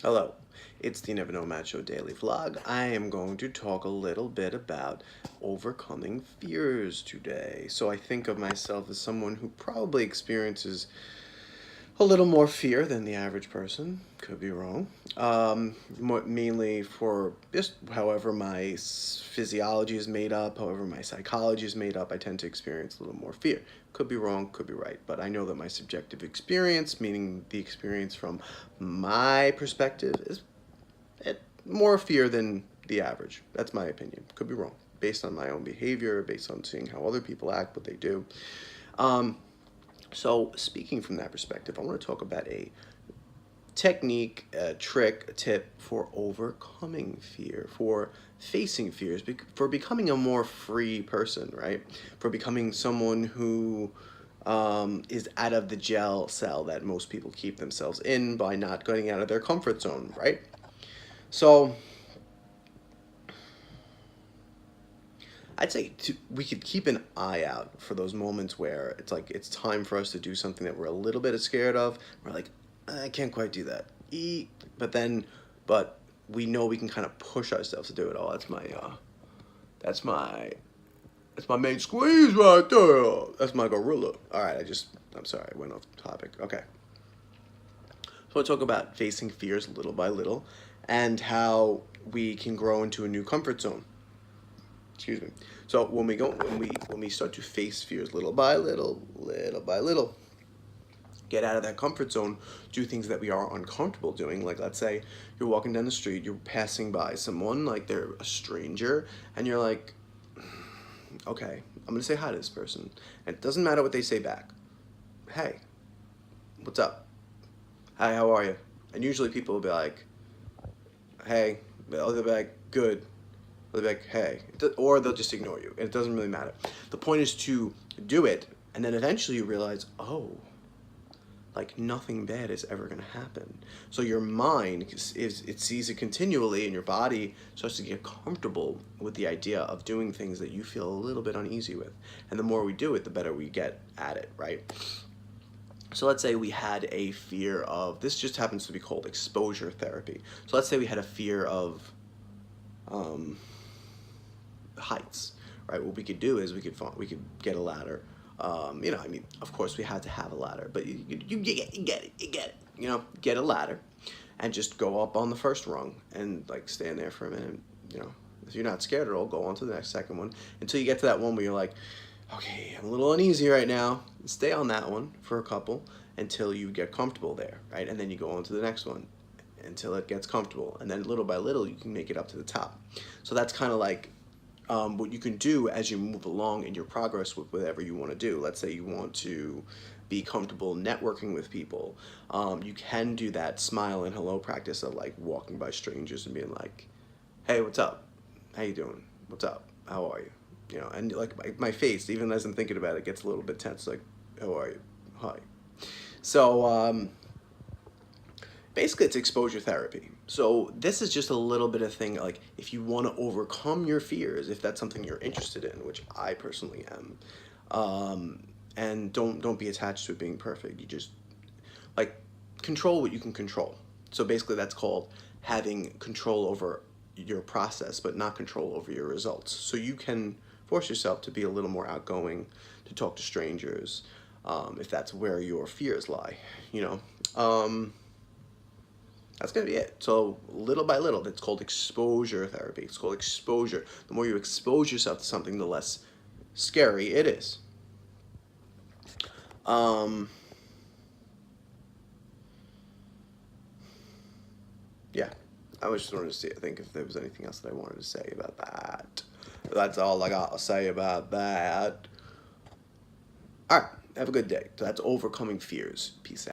Hello, it's the Never Know Macho Daily Vlog. I am going to talk a little bit about overcoming fears today. So I think of myself as someone who probably experiences a little more fear than the average person. Could be wrong. Mainly for just however my physiology is made up, however my psychology is made up, I tend to experience a little more fear. Could be wrong, could be right, but I know that my subjective experience, meaning the experience from my perspective, is more fear than the average. That's my opinion. Could be wrong, based on my own behavior, based on seeing how other people act, what they do. So speaking from that perspective, I want to talk about a technique, a trick, a tip for overcoming fear, for facing fears, for becoming a more free person, right? For becoming someone who is out of the jail cell that most people keep themselves in by not getting out of their comfort zone, right? So I'd say we could keep an eye out for those moments where it's like it's time for us to do something that we're a little bit scared of. We're like, I can't quite do that. But we know we can kind of push ourselves to do it. Oh, that's my, that's my main squeeze right there. That's my gorilla. All right, I'm sorry, I went off topic. Okay. So I talk about facing fears little by little, and how we can grow into a new comfort zone. Excuse me. So when we start to face fears little by little, get out of that comfort zone, do things that we are uncomfortable doing. Like, let's say you're walking down the street, you're passing by someone, like they're a stranger, and you're like, okay, I'm gonna say hi to this person, and it doesn't matter what they say back. Hey, what's up? Hi, how are you? And usually people will be like, hey, they'll be like, good. They'll be like, hey, or they'll just ignore you. It doesn't really matter. The point is to do it, and then eventually you realize, oh, like nothing bad is ever going to happen. So your mind it sees it continually, and your body starts to get comfortable with the idea of doing things that you feel a little bit uneasy with. And the more we do it, the better we get at it, right? So let's say we had a fear of, this just happens to be called exposure therapy. So let's say we had a fear of heights, right? What we could do is we could get a ladder. I mean, of course we had to have a ladder, but you get it. Get a ladder, and just go up on the first rung and like stand there for a minute. If you're not scared at all, go on to the next second one until you get to that one where you're like, okay, I'm a little uneasy right now. Stay on that one for a couple until you get comfortable there, right? And then you go on to the next one until it gets comfortable, and then little by little you can make it up to the top. So that's kind of like what you can do as you move along in your progress with whatever you want to do. Let's say you want to be comfortable networking with people. You can do that smile and hello practice of like walking by strangers and being like, hey, what's up? How you doing? What's up? How are you? And like my face, even as I'm thinking about it, gets a little bit tense. Like, how are you? Hi. So basically it's exposure therapy. So this is just a little bit of thing, like if you want to overcome your fears, if that's something you're interested in, which I personally am, and don't be attached to it being perfect. You just like control what you can control. So basically that's called having control over your process, but not control over your results. So you can force yourself to be a little more outgoing, to talk to strangers, if that's where your fears lie, that's going to be it. So little by little, that's called exposure therapy. It's called exposure. The more you expose yourself to something, the less scary it is. Yeah, I was just wanted to see, I think if there was anything else that I wanted to say about that. That's all I got to say about that. All right, have a good day. So that's overcoming fears. Peace out.